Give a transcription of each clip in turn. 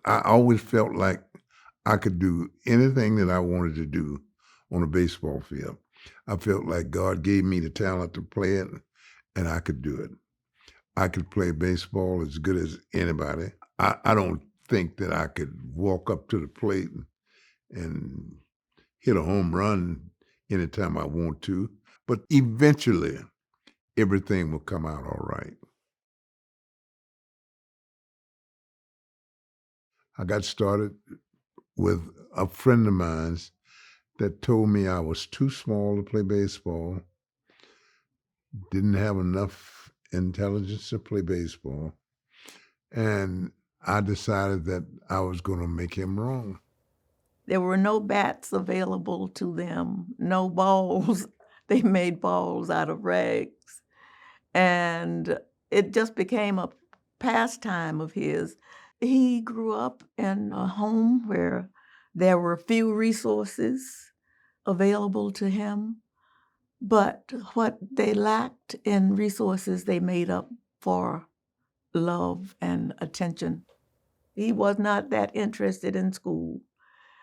I always felt like I could do anything that I wanted to do on a baseball field. I felt like God gave me the talent to play it, and I could do it. I could play baseball as good as anybody. I don't think that I could walk up to the plate and hit a home run anytime I want to, but eventually everything will come out all right. I got started with a friend of mine's that told me I was too small to play baseball, didn't have enough intelligence to play baseball, and I decided that I was going to make him wrong. There were no bats available to them, no balls. They made balls out of rags. And it just became a pastime of his. He grew up in a home where there were few resources available to him, but what they lacked in resources, they made up for love and attention. He was not that interested in school,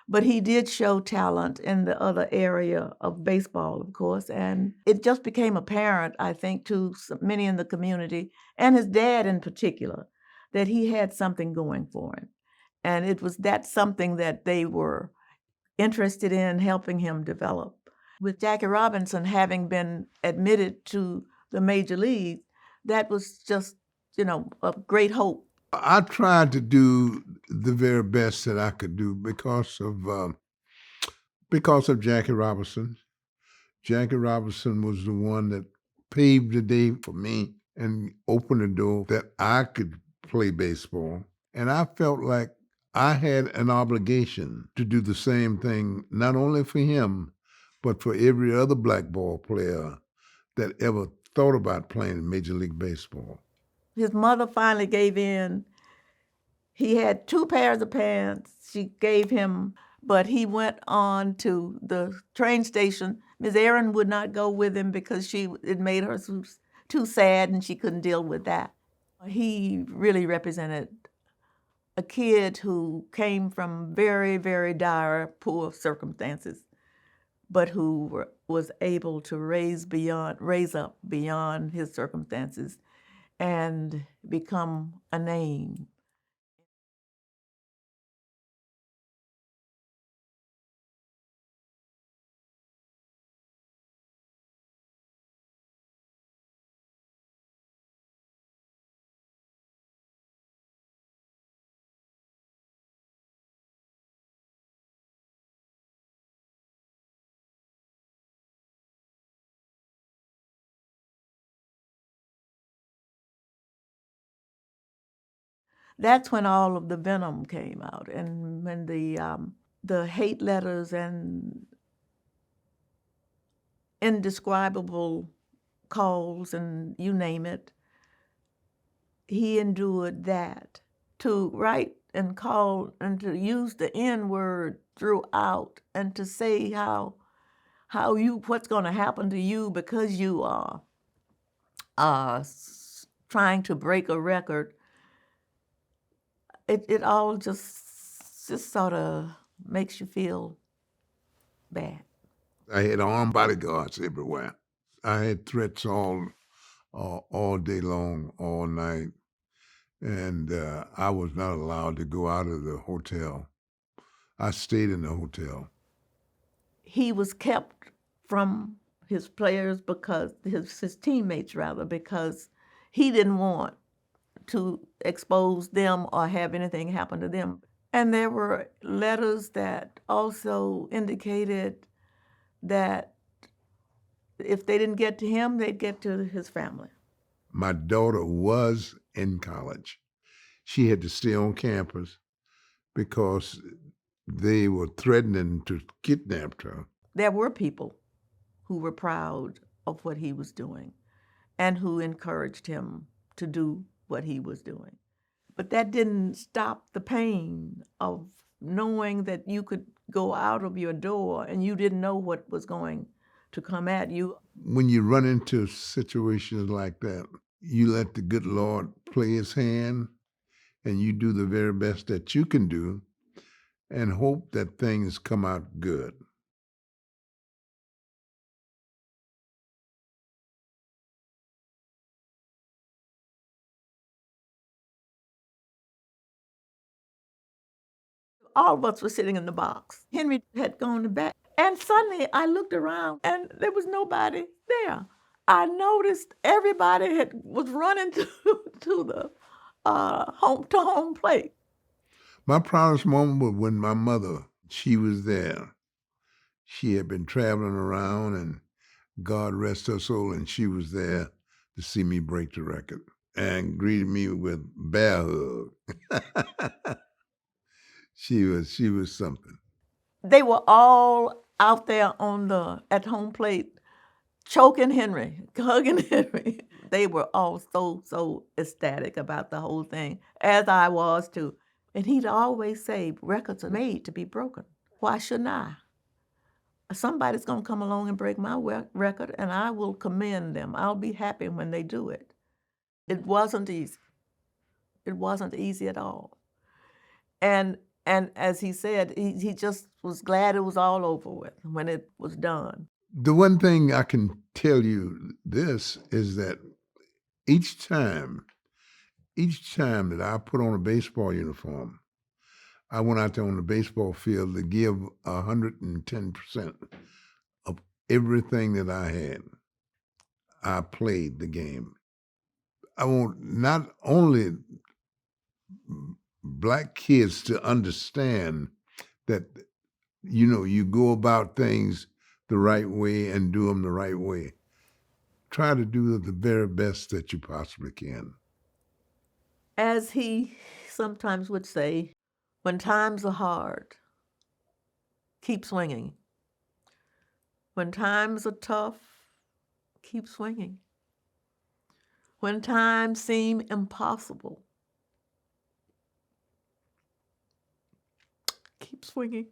but he did show talent in the other area of baseball, of course, and it just became apparent, I think, to many in the community, and his dad in particular, that he had something going for him. And it was that something that they were interested in helping him develop. With Jackie Robinson having been admitted to the major league, that was just, a great hope. I tried to do the very best that I could do because of Jackie Robinson. Jackie Robinson was the one that paved the day for me and opened the door that I could play baseball. And I felt like I had an obligation to do the same thing, not only for him, but for every other black ball player that ever thought about playing Major League Baseball. His mother finally gave in. He had 2 pairs of pants she gave him, but he went on to the train station. Ms. Aaron would not go with him because it made her too sad and she couldn't deal with that. He really represented a kid who came from very, very dire, poor circumstances, but who was able to raise up beyond his circumstances and become a name. That's when all of the venom came out, and when the hate letters and indescribable calls and you name it, he endured that. To write and call and to use the N word throughout and to say what's going to happen to you because you are trying to break a record, it all just sort of makes you feel bad. I had armed bodyguards everywhere. I had threats all day long, all night, and I was not allowed to go out of the hotel. I stayed in the hotel. He was kept from his players because his teammates rather, because he didn't want to expose them or have anything happen to them. And there were letters that also indicated that if they didn't get to him, they'd get to his family. My daughter was in college. She had to stay on campus because they were threatening to kidnap her. There were people who were proud of what he was doing and who encouraged him to do what he was doing. But that didn't stop the pain of knowing that you could go out of your door and you didn't know what was going to come at you. When you run into situations like that, you let the good Lord play his hand, and you do the very best that you can do and hope that things come out good. All of us were sitting in the box. Henry had gone to bed, and suddenly I looked around, and there was nobody there. I noticed everybody was running to the home plate. My proudest moment was when my mother, she was there. She had been traveling around, and God rest her soul, and she was there to see me break the record and greeted me with bear hug. She was something. They were all out there at home plate, choking Henry, hugging Henry. They were all so ecstatic about the whole thing, as I was too. And he'd always say, records are made to be broken. Why shouldn't I? Somebody's going to come along and break my record, and I will commend them. I'll be happy when they do it. It wasn't easy. It wasn't easy at all. And as he said, he just was glad it was all over with when it was done. The one thing I can tell you this is that each time that I put on a baseball uniform, I went out there on the baseball field to give 110% of everything that I had. I played the game. I want not only black kids to understand that, you go about things the right way and do them the right way. Try to do the very best that you possibly can. As he sometimes would say, when times are hard, keep swinging. When times are tough, keep swinging. When times seem impossible, keep swinging.